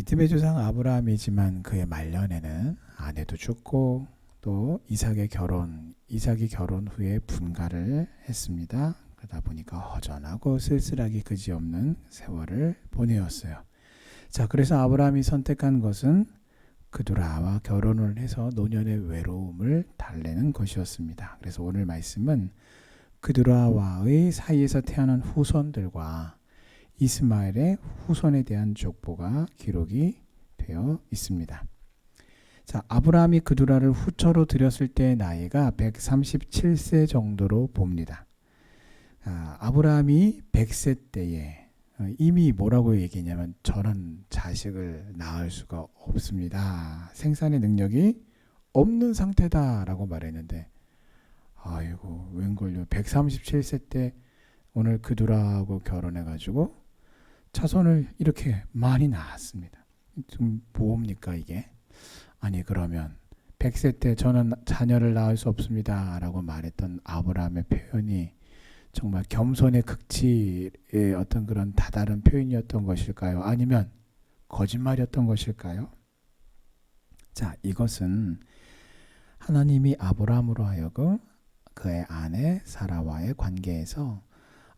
믿음의 조상 아브라함이지만 그의 말년에는 아내도 죽고 또 이삭이 결혼 후에 분가를 했습니다. 그러다 보니까 허전하고 쓸쓸하기 그지없는 세월을 보내었어요. 자, 그래서 아브라함이 선택한 것은 그두라와 결혼을 해서 노년의 외로움을 달래는 것이었습니다. 그래서 오늘 말씀은 그두라와의 사이에서 태어난 후손들과 이스마엘의 후손에 대한 족보가 기록이 되어 있습니다. 자, 아브라함이 그두라를 후처로 들였을 때의 나이가 137세 정도로 봅니다. 아브라함이 100세 때에 이미 뭐라고 얘기했냐면 저는 자식을 낳을 수가 없습니다. 생산의 능력이 없는 상태다라고 말했는데 아이고 웬걸요. 137세 때 오늘 그두라하고 결혼해가지고 자손을 이렇게 많이 낳았습니다. 좀 뭡니까 이게? 아니 그러면 100세 때 저는 자녀를 낳을 수 없습니다 라고 말했던 아브라함의 표현이 정말 겸손의 극치의 어떤 그런 다다른 표현이었던 것일까요? 아니면 거짓말이었던 것일까요? 자, 이것은 하나님이 아브라함으로 하여금 그의 아내 사라와의 관계에서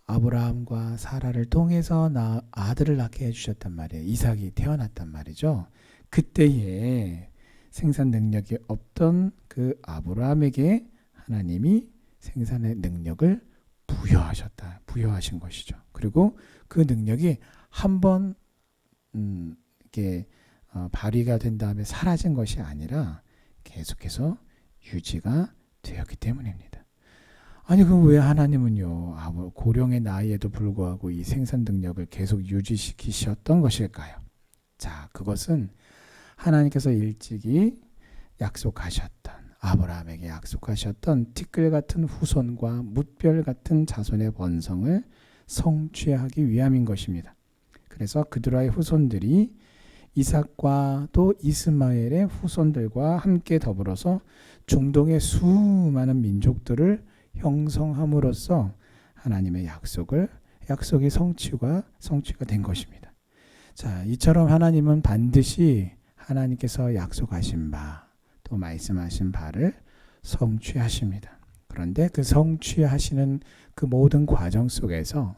아브라함과 사라를 통해서 아들을 낳게 해주셨단 말이에요. 이삭이 태어났단 말이죠. 그때에 생산 능력이 없던 그 아브라함에게 하나님이 생산의 능력을 부여하신 것이죠. 그리고 그 능력이 한번 이렇게 발휘가 된 다음에 사라진 것이 아니라 계속해서 유지가 되었기 때문입니다. 아니 그럼 왜 하나님은요 고령의 나이에도 불구하고 이 생산 능력을 계속 유지시키셨던 것일까요? 자, 그것은 하나님께서 일찍이 약속하셨던 아브라함에게 약속하셨던 티끌 같은 후손과 뭇별 같은 자손의 번성을 성취하기 위함인 것입니다. 그래서 그두라의 후손들이 이삭과 또 이스마엘의 후손들과 함께 더불어서 중동의 수많은 민족들을 형성함으로써 하나님의 약속이 성취가 된 것입니다. 자, 이처럼 하나님은 반드시 하나님께서 약속하신 바 또 말씀하신 바를 성취하십니다. 그런데 그 성취하시는 그 모든 과정 속에서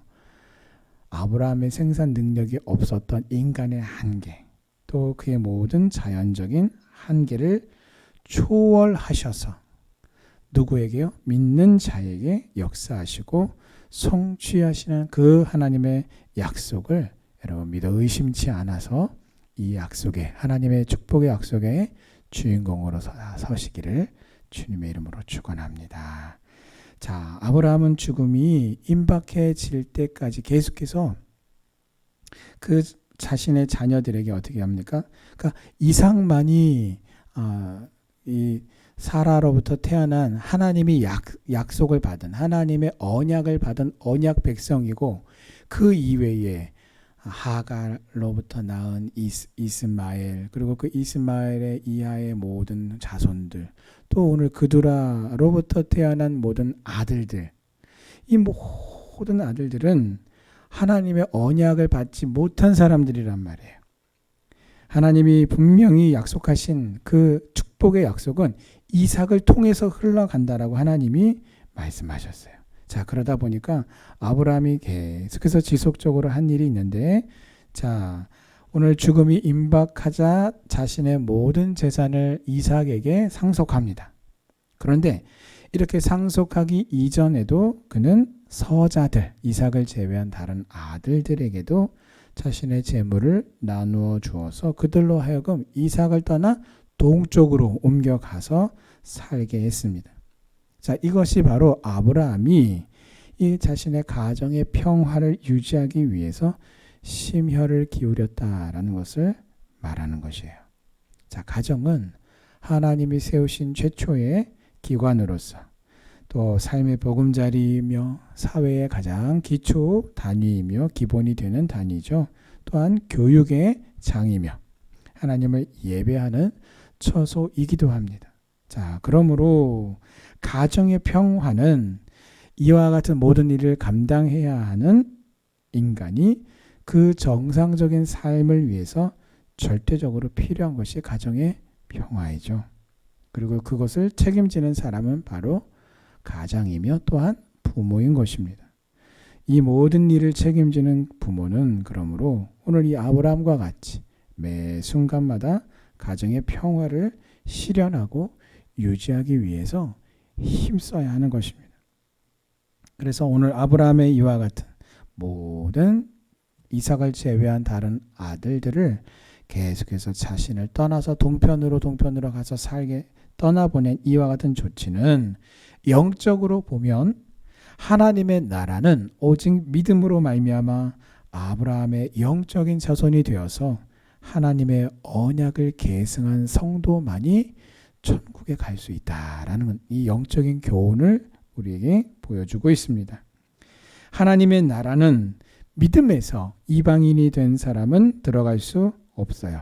아브라함의 생산 능력이 없었던 인간의 한계 또 그의 모든 자연적인 한계를 초월하셔서 누구에게요? 믿는 자에게 역사하시고 성취하시는 그 하나님의 약속을 여러분 믿어 의심치 않아서 이 약속에 하나님의 축복의 약속에 주인공으로 서시기를 주님의 이름으로 축원합니다. 자, 아브라함은 죽음이 임박해질 때까지 계속해서 그 자신의 자녀들에게 어떻게 합니까? 그러니까 이삭만이 이 사라로부터 태어난 하나님이 약속을 받은 하나님의 언약을 받은 언약 백성이고 그 이외에 하갈로부터 낳은 이스마엘 그리고 그 이스마엘의 이하의 모든 자손들 또 오늘 그두라로부터 태어난 모든 아들들 이 모든 아들들은 하나님의 언약을 받지 못한 사람들이란 말이에요. 하나님이 분명히 약속하신 그 축복의 약속은 이삭을 통해서 흘러간다라고 하나님이 말씀하셨어요. 자, 그러다 보니까 아브라함이 계속해서 지속적으로 한 일이 있는데 자, 오늘 죽음이 임박하자 자신의 모든 재산을 이삭에게 상속합니다. 그런데 이렇게 상속하기 이전에도 그는 서자들, 이삭을 제외한 다른 아들들에게도 자신의 재물을 나누어 주어서 그들로 하여금 이삭을 떠나 동쪽으로 옮겨가서 살게 했습니다. 자, 이것이 바로 아브라함이 이 자신의 가정의 평화를 유지하기 위해서 심혈을 기울였다라는 것을 말하는 것이에요. 자, 가정은 하나님이 세우신 최초의 기관으로서 또 삶의 보금자리이며 사회의 가장 기초 단위이며 기본이 되는 단위죠. 또한 교육의 장이며 하나님을 예배하는 처소이기도 합니다. 자, 그러므로 가정의 평화는 이와 같은 모든 일을 감당해야 하는 인간이 그 정상적인 삶을 위해서 절대적으로 필요한 것이 가정의 평화이죠. 그리고 그것을 책임지는 사람은 바로 가장이며 또한 부모인 것입니다. 이 모든 일을 책임지는 부모는 그러므로 오늘 이 아브라함과 같이 매 순간마다 가정의 평화를 실현하고 유지하기 위해서 힘써야 하는 것입니다. 그래서 오늘 아브라함의 이와 같은 모든 이삭을 제외한 다른 아들들을 계속해서 자신을 떠나서 동편으로 가서 살게 떠나보낸 이와 같은 조치는 영적으로 보면 하나님의 나라는 오직 믿음으로 말미암아 아브라함의 영적인 자손이 되어서 하나님의 언약을 계승한 성도만이 천국에 갈 수 있다라는 이 영적인 교훈을 우리에게 보여주고 있습니다. 하나님의 나라는 믿음에서 이방인이 된 사람은 들어갈 수 없어요.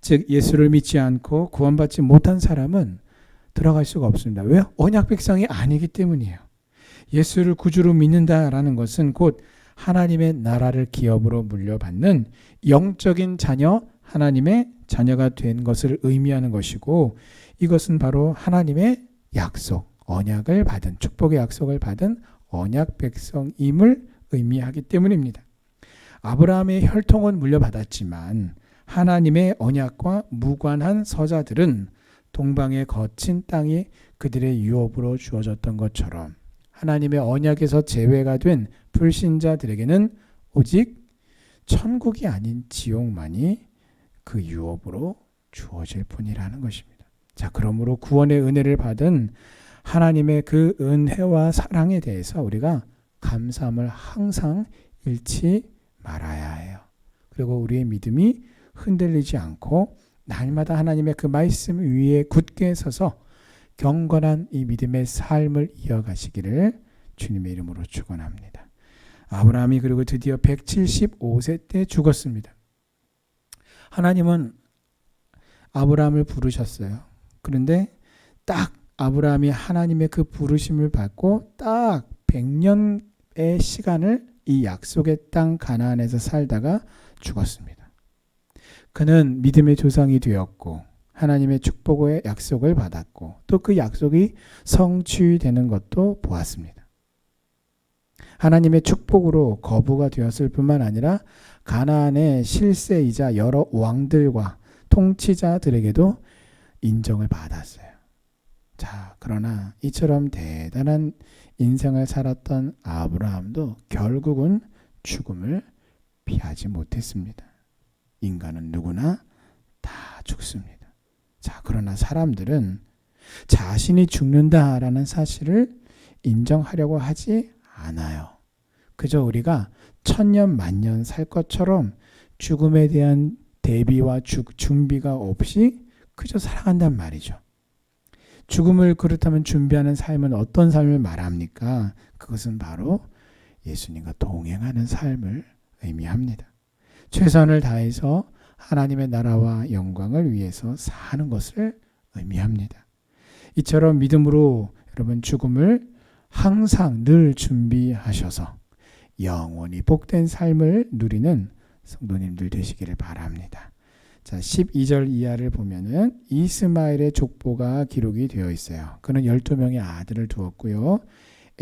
즉 예수를 믿지 않고 구원받지 못한 사람은 들어갈 수가 없습니다. 왜? 언약 백성이 아니기 때문이에요. 예수를 구주로 믿는다라는 것은 곧 하나님의 나라를 기업으로 물려받는 영적인 자녀, 하나님의 자녀가 된 것을 의미하는 것이고, 이것은 바로 하나님의 약속, 언약을 받은, 축복의 약속을 받은 언약 백성임을 의미하기 때문입니다. 아브라함의 혈통은 물려받았지만 하나님의 언약과 무관한 서자들은 동방의 거친 땅이 그들의 유업으로 주어졌던 것처럼 하나님의 언약에서 제외가 된 불신자들에게는 오직 천국이 아닌 지옥만이 그 유업으로 주어질 뿐이라는 것입니다. 자, 그러므로 구원의 은혜를 받은 하나님의 그 은혜와 사랑에 대해서 우리가 감사함을 항상 잃지 말아야 해요. 그리고 우리의 믿음이 흔들리지 않고 날마다 하나님의 그 말씀 위에 굳게 서서 경건한 이 믿음의 삶을 이어가시기를 주님의 이름으로 축원합니다. 아브라함이 그리고 드디어 175세 때 죽었습니다. 하나님은 아브라함을 부르셨어요. 그런데 딱 아브라함이 하나님의 그 부르심을 받고 딱 100년의 시간을 이 약속의 땅 가나안에서 살다가 죽었습니다. 그는 믿음의 조상이 되었고 하나님의 축복의 약속을 받았고 또 그 약속이 성취되는 것도 보았습니다. 하나님의 축복으로 거부가 되었을 뿐만 아니라 가나안의 실세이자 여러 왕들과 통치자들에게도 인정을 받았어요. 자, 그러나 이처럼 대단한 인생을 살았던 아브라함도 결국은 죽음을 피하지 못했습니다. 인간은 누구나 다 죽습니다. 자, 그러나 사람들은 자신이 죽는다라는 사실을 인정하려고 하지 않아요. 그저 우리가 천년 만년 살 것처럼 죽음에 대한 대비와 준비가 없이 그저 살아간단 말이죠. 죽음을 그렇다면 준비하는 삶은 어떤 삶을 말합니까? 그것은 바로 예수님과 동행하는 삶을 의미합니다. 최선을 다해서 하나님의 나라와 영광을 위해서 사는 것을 의미합니다. 이처럼 믿음으로 여러분 죽음을 항상 늘 준비하셔서 영원히 복된 삶을 누리는 성도님들 되시기를 바랍니다. 자, 12절 이하를 보면은 이스마엘의 족보가 기록이 되어 있어요. 그는 12명의 아들을 두었고요.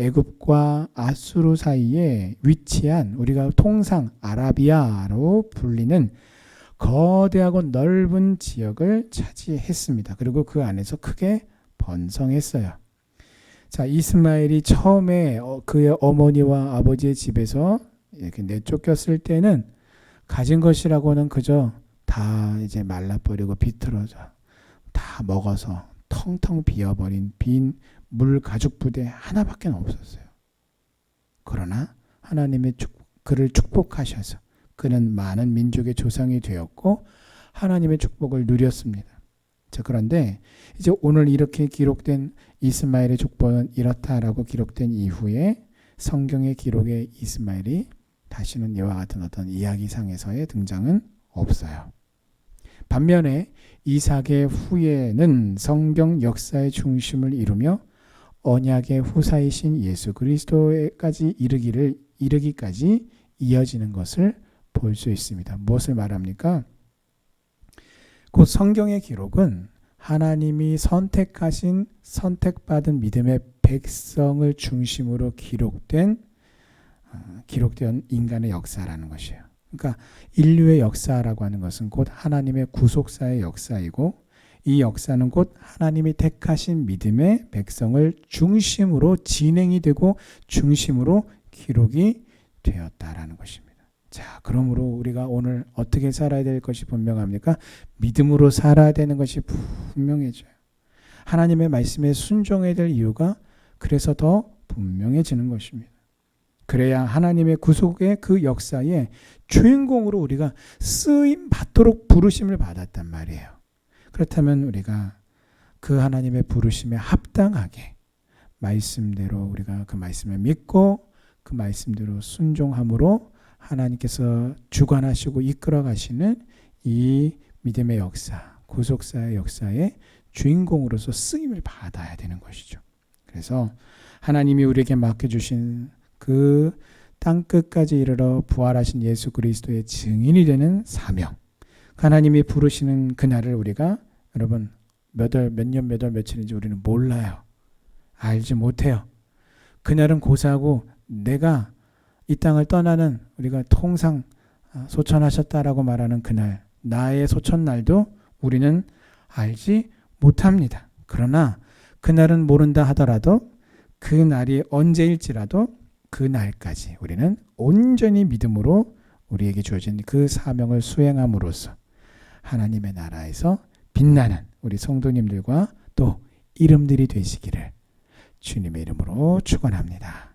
애굽과 아수르 사이에 위치한 우리가 통상 아라비아로 불리는 거대하고 넓은 지역을 차지했습니다. 그리고 그 안에서 크게 번성했어요. 자, 이스마엘이 처음에 그의 어머니와 아버지의 집에서 이렇게 내쫓겼을 때는 가진 것이라고는 그저 다 이제 말라버리고 비틀어져 다 먹어서 텅텅 비어버린 빈 물 가죽 부대 하나밖에 없었어요. 그러나 하나님의 그를 축복하셔서 그는 많은 민족의 조상이 되었고 하나님의 축복을 누렸습니다. 자, 그런데 이제 오늘 이렇게 기록된 이스마엘의 족보는 이렇다라고 기록된 이후에 성경의 기록에 이스마엘이 다시는 이와 같은 어떤 이야기상에서의 등장은 없어요. 반면에 이삭의 후예는 성경 역사의 중심을 이루며 언약의 후사이신 예수 그리스도에까지 이르기까지 이어지는 것을 볼 수 있습니다. 무엇을 말합니까? 곧 성경의 기록은 하나님이 선택하신 선택받은 믿음의 백성을 중심으로 기록된 인간의 역사라는 것이에요. 그러니까 인류의 역사라고 하는 것은 곧 하나님의 구속사의 역사이고 이 역사는 곧 하나님이 택하신 믿음의 백성을 중심으로 진행이 되고 중심으로 기록이 되었다라는 것입니다. 자, 그러므로 우리가 오늘 어떻게 살아야 될 것이 분명합니까? 믿음으로 살아야 되는 것이 분명해져요. 하나님의 말씀에 순종해야 될 이유가 그래서 더 분명해지는 것입니다. 그래야 하나님의 구속의 그 역사의 주인공으로 우리가 쓰임 받도록 부르심을 받았단 말이에요. 그렇다면 우리가 그 하나님의 부르심에 합당하게 말씀대로 우리가 그 말씀을 믿고 그 말씀대로 순종함으로 하나님께서 주관하시고 이끌어 가시는 이 믿음의 역사, 구속사의 역사의 주인공으로서 쓰임을 받아야 되는 것이죠. 그래서 하나님이 우리에게 맡겨주신 그 땅끝까지 이르러 부활하신 예수 그리스도의 증인이 되는 사명, 하나님이 부르시는 그날을 우리가 여러분 몇 년, 몇 월, 며칠인지 우리는 몰라요. 알지 못해요. 그날은 고사하고 내가 이 땅을 떠나는 우리가 통상 소천하셨다라고 말하는 그날, 나의 소천날도 우리는 알지 못합니다. 그러나 그날은 모른다 하더라도 그 날이 언제일지라도 그 날까지 우리는 온전히 믿음으로 우리에게 주어진 그 사명을 수행함으로써 하나님의 나라에서 빛나는 우리 성도님들과 또 이름들이 되시기를 주님의 이름으로 축원합니다.